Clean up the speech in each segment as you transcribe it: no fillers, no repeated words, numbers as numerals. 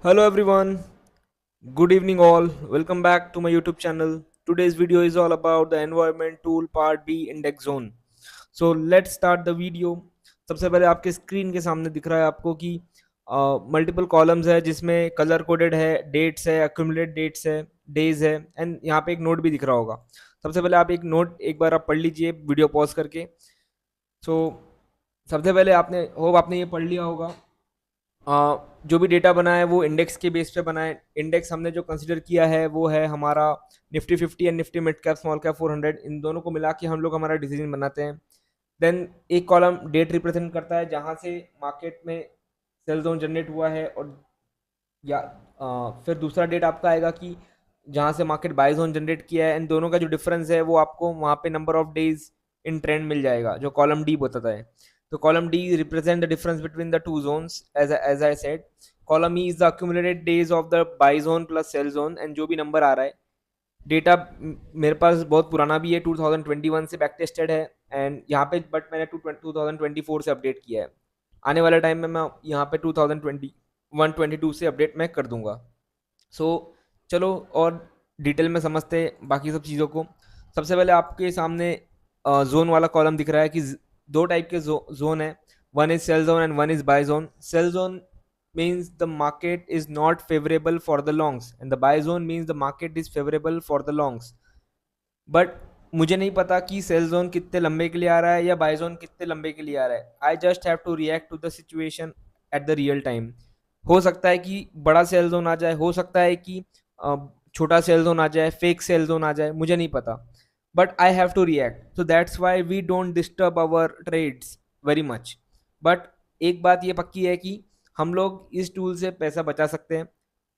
Hello everyone, good evening all. Welcome back to my YouTube channel. Today's video is all about the environment tool part B index zone. So let's start the video. सबसे पहले आपके screen के सामने दिख रहा है आपको कि मल्टीपल कॉलम्स है जिसमें कलर कोडेड है, डेट्स है, अक्यूमुलेट डेट्स है, डेज है एंड यहाँ पे एक नोट भी दिख रहा होगा. सबसे पहले आप एक नोट एक बार आप पढ़ लीजिए वीडियो पॉज करके. सो सबसे पहले आपने होप आपने ये पढ़ लिया होगा. जो भी डेटा बना है वो इंडेक्स के बेस पे बना है. इंडेक्स हमने जो कंसिडर किया है वो है हमारा Nifty 50 and Nifty mid cap small cap 400. इन दोनों को मिला के हम लोग हमारा डिसीजन बनाते हैं. देन एक कॉलम डेट रिप्रेजेंट करता है जहाँ से मार्केट में सेल जोन जनरेट हुआ है, और या फिर दूसरा डेट आपका आएगा कि जहाँ से मार्केट बाय जोन जनरेट किया है. एंड दोनों का जो डिफरेंस है वो आपको वहाँ पे number of days in trend मिल जाएगा जो कॉलम डी बताता है. तो column D represent the difference between the two zones. As I said, column E is the accumulated days of the buy zone plus sell zone. And जो भी number आ रहा है डेटा मेरे पास बहुत पुराना भी है, 2021 से बैक टेस्टेड है. एंड यहाँ पे बट मैंने 2024 से अपडेट किया है. आने वाले टाइम में मैं यहाँ पे 2021-22 से अपडेट मैं कर दूंगा. चलो और डिटेल में समझते हैं बाकी सब चीज़ों को. सबसे पहले आपके सामने जोन वाला कॉलम दिख रहा है कि दो टाइप के जोन है. One is cell zone and one is by zone. Sell zone means the market is not favorable for the longs and the buy zone means the market is favorable for the longs. But मुझे नहीं पता कि sell zone कितने लंबे के लिए आ रहा है या बाय जोन कितने लंबे के लिए आ रहा है. I just have to react to the situation at the real time. हो सकता है कि बड़ा सेल जोन आ जाए, हो सकता है कि छोटा सेल जोन आ जाए, फेक सेल जोन आ जाए, मुझे नहीं पता. But I have to react, so that's why we don't disturb our trades very much. बट एक बात ये पक्की है कि हम लोग इस टूल से पैसा बचा सकते हैं.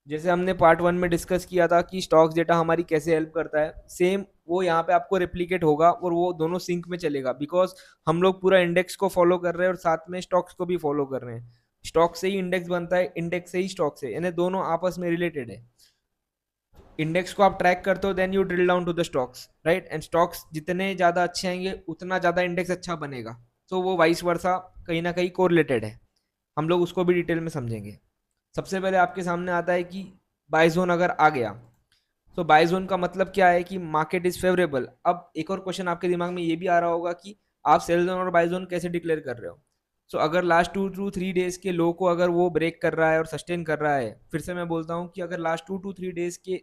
जैसे हमने पार्ट 1 में डिस्कस किया था कि स्टॉक्स डेटा हमारी कैसे हेल्प करता है, सेम वो यहाँ पे आपको रेप्लिकेट होगा और वो दोनों सिंक में चलेगा. बिकॉज हम लोग पूरा इंडेक्स को फॉलो कर रहे हैं और साथ में स्टॉक्स को भी फॉलो कर रहे हैं. स्टॉक से ही इंडेक्स बनता है, इंडेक्स से ही स्टॉक से, यानी दोनों आपस में रिलेटेड है. इंडेक्स को आप ट्रैक करते हो then you drill down to the stocks, right. And stocks जितने ज़्यादा अच्छे आएंगे उतना ज़्यादा इंडेक्स अच्छा बनेगा. तो वो वाइस वर्सा कहीं ना कहीं कोरिलेटेड है. हम लोग उसको भी डिटेल में समझेंगे. सबसे पहले आपके सामने आता है कि बाय जोन अगर आ गया तो बाय जोन का मतलब क्या है कि मार्केट इज फेवरेबल. अब एक और क्वेश्चन आपके दिमाग में ये भी आ रहा होगा कि आप सेल जोन और बाय जोन कैसे डिक्लेयर कर रहे हो. सो अगर लास्ट 2 to 3 डेज के लो को अगर वो ब्रेक कर रहा है और सस्टेन कर रहा है, फिर से मैं बोलता हूँ कि अगर लास्ट 2 to 3 डेज के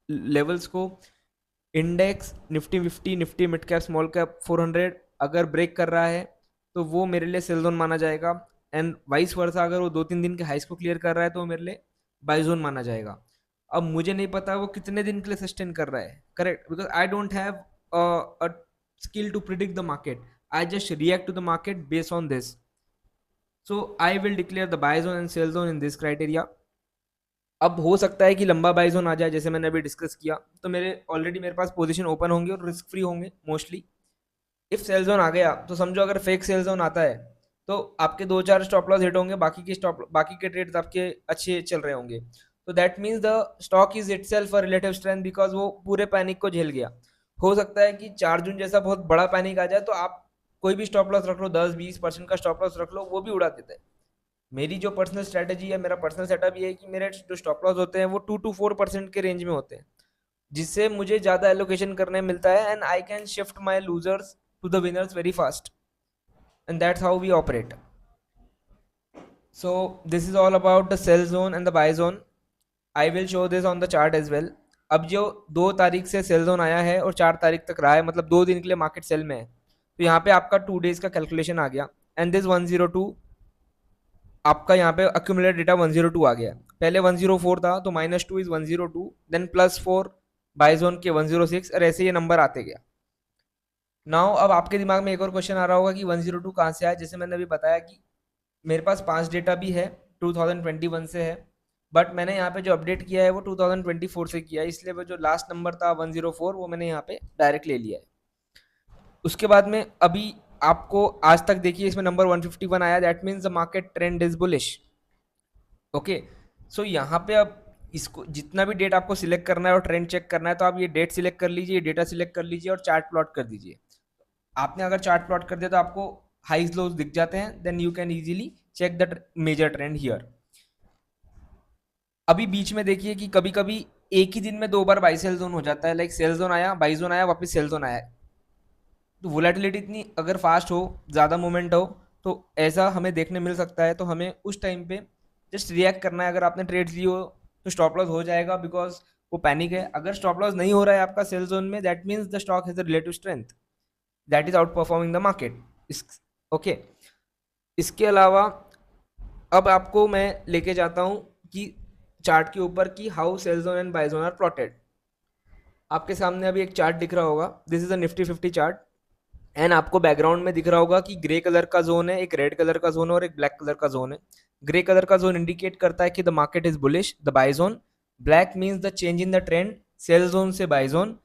लेवल्स को index Nifty 50, Nifty mid cap small cap 400 अगर ब्रेक कर रहा है तो वो मेरे लिए सेल जोन माना जाएगा. एंड वाइस वर्सा अगर वो 2-3 दिन के हाइस को क्लियर कर रहा है तो वो मेरे लिए बाय जोन माना जाएगा. अब मुझे नहीं पता वो कितने दिन के लिए सस्टेन कर रहा है, correct, because I don't have a skill to predict the market. I just react to the market based on this. So I will declare the buy zone and sell zone in this criteria. अब हो सकता है कि लंबा bye zone आ जाए जैसे मैंने अभी डिस्कस किया, तो मेरे पास पोजीशन ओपन होंगे और रिस्क फ्री होंगे मोस्टली. इफ सेल जोन आ गया तो समझो अगर फेक सेल जोन आता है तो आपके 2-4 स्टॉप लॉस हिट होंगे, बाकी के ट्रेड्स आपके अच्छे चल रहे होंगे. तो that means the stock is itself a relative strength because वो पूरे पैनिक को झेल गया. हो सकता है कि 4 जून जैसा बहुत बड़ा पैनिक आ जाए तो आप कोई भी स्टॉप लॉस रख लो, 10-20% का स्टॉप लॉस रख लो, वो भी उड़ा देता है. मेरी जो पर्सनल स्ट्रेटेजी है, मेरा पर्सनल सेटअप ये है कि मेरे जो स्टॉप लॉस होते हैं वो 2 to 4% के रेंज में होते हैं, जिससे मुझे ज़्यादा एलोकेशन करने मिलता है. And I can shift my losers to the winners very fast. And that's how we operate. So this is all about the sell zone and the buy zone. I will show this on the chart as well. अब जो 2 तारीख से sell zone आया है और 4 तारीख तक रहा है, मतलब 2 दिन के लिए मार्केट सेल में है, तो यहाँ पे आपका 2 डेज का कैलकुलेशन आ गया. एंड दिस 102 आपका यहाँ पे अक्यूमुलेट डेटा 102 आ गया. पहले 104 था तो -2 इज 102, देन +4 बाय जोन के 106, और ऐसे ये नंबर आते गया. नाउ अब आपके दिमाग में एक और क्वेश्चन आ रहा होगा कि 102 कहाँ से आया. जैसे मैंने अभी बताया कि मेरे पास 5 डेटा भी है, 2021 से है, बट मैंने यहाँ पे जो अपडेट किया है वो 2024 से किया है, इसलिए वो जो लास्ट नंबर था 104 वो मैंने यहाँ पे डायरेक्ट ले लिया है. उसके बाद में अभी आपको आज तक देखिए इसमें नंबर 151 आया, that means the market trend is bullish. Okay, so यहाँ पे अब इसको जितना भी डेट आपको सिलेक्ट करना है और ट्रेंड चेक करना है तो आप ये डेट सिलेक्ट कर लीजिए, डेटा सिलेक्ट कर लीजिए और चार्ट प्लॉट कर दीजिए. आपने अगर चार्ट प्लॉट कर दिया तो आपको हाइज लोज दिख जाते हैं, then you can easily check the major trend here. अभी बीच में देखिए कि कभी कभी एक ही दिन में दो बार बाई सेल जोन हो जाता है, लाइक सेल जोन आया, बाई जोन आया, वापस सेल जोन आया। तो वोलेटिलिटी इतनी अगर फास्ट हो, ज़्यादा मूवमेंट हो, तो ऐसा हमें देखने मिल सकता है। तो हमें उस टाइम पे जस्ट रिएक्ट करना है। अगर आपने ट्रेड ली हो तो स्टॉप लॉस हो जाएगा, बिकॉज वो पैनिक है। अगर स्टॉप लॉस नहीं हो रहा है आपका सेल जोन में, that means the stock has a relative strength, that is out performing the market. इस ओके इसके अलावा अब आपको मैं लेके जाता हूँ कि चार्ट के ऊपर कि how sell zone and buy zone are plotted. आपके सामने अभी एक चार्ट दिख रहा होगा, this is a Nifty 50 chart. And आपको बैकग्राउंड में दिख रहा होगा कि ग्रे कलर का जोन है, एक रेड कलर का जोन है और एक ब्लैक कलर का जोन है। ग्रे कलर का जोन इंडिकेट करता है कि the market is bullish, the buy zone. Black means the change in the trend, sell zone से buy zone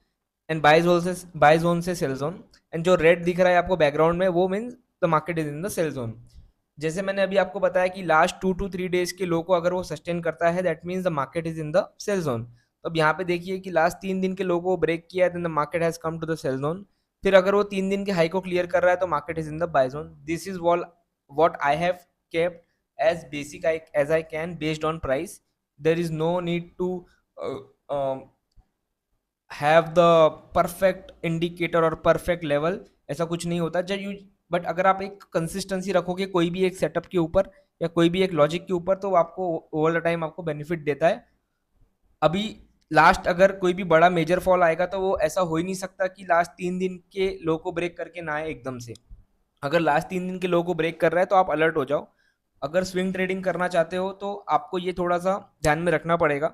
and buy zone से सेल जोन। एंड जो red दिख रहा है आपको बैकग्राउंड में, वो means the market is in the sell zone. जैसे मैंने अभी आपको बताया कि लास्ट 2 to 3 डेज के लो को अगर वो सस्टेन करता है, that means the market is in the sell zone. तो अब यहाँ पे देखिए कि लास्ट 3 दिन के लो को ब्रेक किया है, then the market has come to the sell zone. फिर अगर वो 3 दिन के हाई को क्लियर कर रहा है तो market is in the buy zone. This is what I have kept as basic as I can based on price. There is no need to have the perfect indicator और perfect level, ऐसा कुछ नहीं होता जब you. But अगर आप एक consistency रखोगे कोई भी एक सेटअप के ऊपर या कोई भी एक लॉजिक के ऊपर, तो आपको ओवर द टाइम आपको बेनिफिट देता है। अभी लास्ट अगर कोई भी बड़ा मेजर फॉल आएगा तो वो ऐसा हो ही नहीं सकता कि लास्ट 3 दिन के लो को ब्रेक करके ना आए एकदम से। अगर लास्ट 3 दिन के लो को ब्रेक कर रहा है तो आप अलर्ट हो जाओ। अगर स्विंग ट्रेडिंग करना चाहते हो तो आपको ये थोड़ा सा ध्यान में रखना पड़ेगा।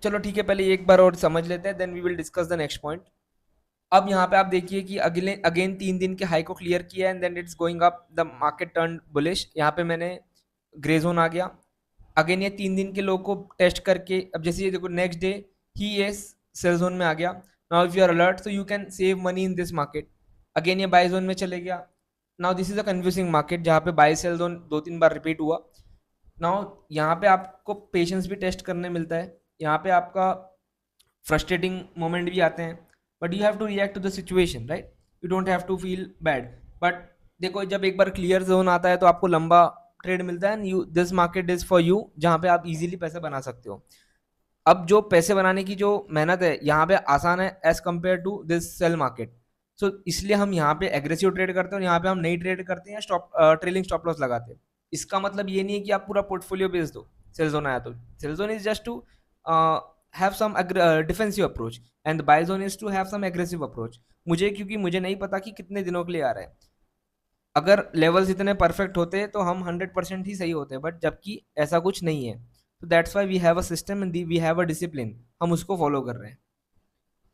चलो ठीक है, पहले एक बार और समझ लेते हैं, then we will discuss the next point. अब यहाँ पे आप देखिए कि अगले अगेन 3 दिन के हाई को क्लियर किया and then it's going up, the market turn bullish. यहाँ पे मैंने ग्रे जोन आ गया। अगेन ये 3 दिन के लो को टेस्ट करके, अब जैसे ये देखो नेक्स्ट डे ही ये सेल जोन में आ गया। Now if you are alert so you can save money in this market. Again ये बाय जोन में चले गया। Now this is a confusing market जहाँ पे बाय सेल जोन 2-3 बार रिपीट हुआ। नाउ यहाँ पे आपको पेशेंस भी टेस्ट करने मिलता है, यहाँ पे आपका फ्रस्ट्रेटिंग मोमेंट भी आते हैं, but you have to react to the situation, right. You don't have to feel bad. But देखो जब एक बार क्लियर जोन आता है तो आपको लंबा ट्रेड मिलता है, you this market is for you, जहाँ पे आप इजीली पैसे बना सकते हो। अब जो पैसे बनाने की जो मेहनत है यहाँ पे आसान है as compare to this sell market. So इसलिए हम यहाँ पे एग्रेसिव ट्रेड करते हैं और यहाँ पे हम नई ट्रेड करते हैं, स्टॉप ट्रेलिंग स्टॉप लॉस लगाते हैं। इसका मतलब ये नहीं है कि आप पूरा पोर्टफोलियो बेच दो सेल जोन आया तो। Sell zone is just to have some defensive approach and the buy zone is to have some aggressive approach। मुझे क्योंकि मुझे नहीं पता कि कितने दिनों के लिए आ रहा है। अगर लेवल्स इतने परफेक्ट होते तो हम 100% ही सही होते, बट जबकि ऐसा कुछ नहीं है। तो that's why we have a system and we have a discipline, हम उसको फॉलो कर रहे हैं।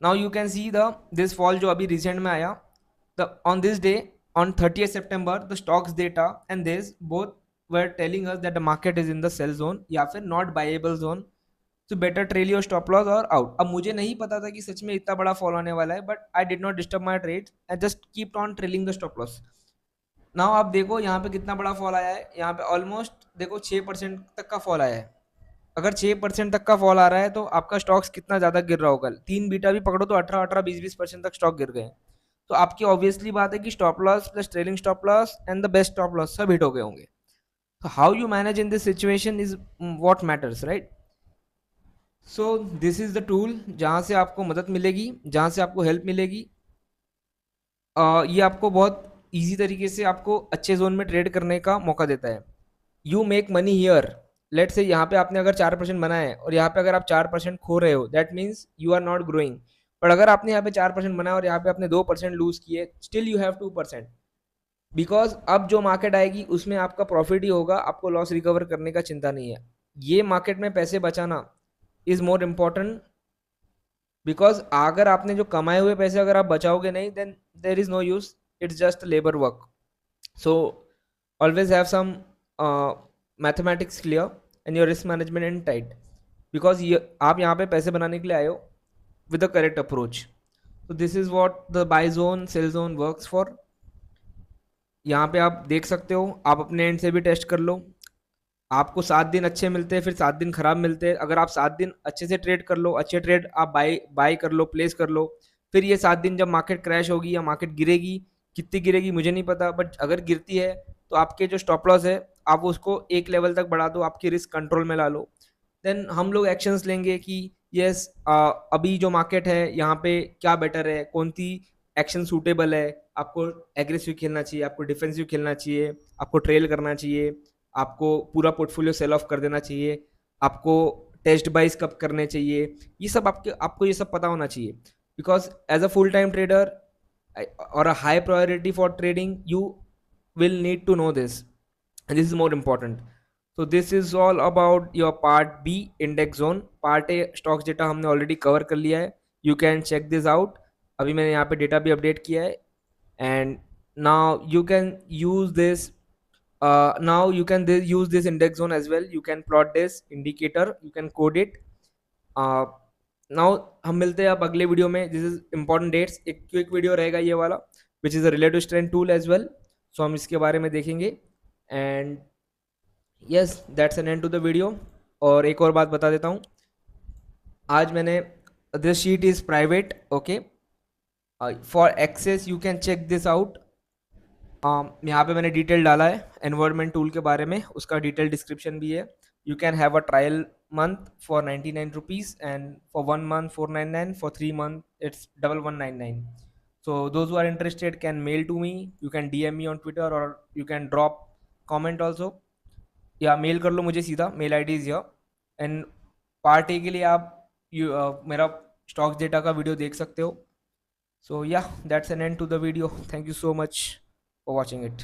Now you can see the this fall जो अभी रिसेंट में आया, the on this day on 30th September the stocks data and this both were telling us that the market is in the sell zone या फिर not buyable zone, तो better trail your stop loss और out. अब मुझे नहीं पता था कि सच में इतना बड़ा फॉल आने वाला है, but I did not disturb my trade, I just keep on trailing the stop loss. Now आप देखो यहाँ पे कितना बड़ा फॉल आया है, यहाँ पे ऑलमोस्ट देखो 6% तक का फॉल आया है। अगर 6% तक का फॉल आ रहा है तो आपका स्टॉक्स कितना ज़्यादा गिर रहा होगा। 3 बीटा भी पकड़ो तो 18-18, 20-20% तक स्टॉक गिर गए। तो आपकी ऑब्वियसली बात है कि stop loss plus trailing stop loss and the best stop loss सब हिट हो गए होंगे। तो how you manage in this situation is what matters, right. So this is the tool जहाँ से आपको मदद मिलेगी, जहाँ से आपको हेल्प मिलेगी। ये आपको बहुत इजी तरीके से आपको अच्छे जोन में ट्रेड करने का मौका देता है। You make money here, late से यहाँ पे आपने अगर 4% बनाया है और यहाँ पे अगर आप 4% खो रहे हो, that means you are not growing. पर अगर आपने यहाँ पे 4% बनाया और यहाँ पे आपने 2% लूज किए, स्टिल यू हैव 2%, बिकॉज अब जो मार्केट आएगी उसमें आपका प्रॉफिट ही होगा, आपको लॉस रिकवर करने का चिंता नहीं है। ये मार्केट में पैसे बचाना इज मोर इम्पॉर्टेंट, बिकॉज अगर आपने जो कमाए हुए पैसे अगर आप बचाओगे नहीं, then there is no use, it's just labour work. So always have some mathematics clear and your risk management and tight, because आप यहाँ पे पैसे बनाने के लिए आए हो विद द करेक्ट अप्रोच। तो this is what the buy zone sell zone works for. यहाँ पे आप देख सकते हो, आप अपने एंड से भी टेस्ट कर लो। आपको 7 दिन अच्छे मिलते हैं, फिर 7 दिन खराब मिलते हैं। अगर आप 7 दिन अच्छे से ट्रेड कर लो, अच्छे ट्रेड आप बाय कर लो, प्लेस कर लो, फिर ये 7 दिन जब मार्केट क्रैश होगी या मार्केट गिरेगी, कितनी गिरेगी मुझे नहीं पता, बट अगर गिरती है तो आपके जो स्टॉप लॉस है आप उसको एक लेवल तक बढ़ा दो, आपकी रिस्क कंट्रोल में ला लो। देन हम लोग एक्शंस लेंगे कि यस अभी जो मार्केट है यहाँ पे क्या बेटर है, कौन सी एक्शन सूटेबल है, आपको एग्रेसिव खेलना चाहिए, आपको डिफेंसिव खेलना चाहिए, आपको ट्रेल करना चाहिए, आपको पूरा पोर्टफोलियो सेल ऑफ कर देना चाहिए, आपको टेस्ट बाइज कब करने चाहिए, ये सब आपको ये सब पता होना चाहिए। Because as a full time trader or a high priority for trading, you will need to know this, and this is more important. So this is all about your part B index zone. part A stocks data हमने already cover कर लिया है, you can check this out. अभी मैंने यहाँ पे data भी update किया है, and now you can use this now you can use this index zone as well. You can plot this indicator, you can code it. Now हम मिलते हैं अब अगले वीडियो में। दिस इज इंपॉर्टेंट डेट्स, एक quick video रहेगा ये वाला, which is a relative strength tool as well. So हम इसके बारे में देखेंगे। And yes, that's an end to the video. और एक और बात बता देता हूँ, आज मैंने, this sheet is private, okay, for access you can check this out. यहाँ पे मैंने डिटेल डाला है एनवायरनमेंट टूल के बारे में, उसका डिटेल डिस्क्रिप्शन भी है। You can have a trial month for 99 rupees, and for 1 month 499, for 3 month it's 1199. So those who are interested can mail to me, you can DM me on Twitter, or you can drop comment also, या mail कर लो मुझे सीधा, mail I D is here. And part A के लिए आप मेरा stocks data का वीडियो देख सकते हो। So yeah, that's an end to the video. Thank you so much for watching it.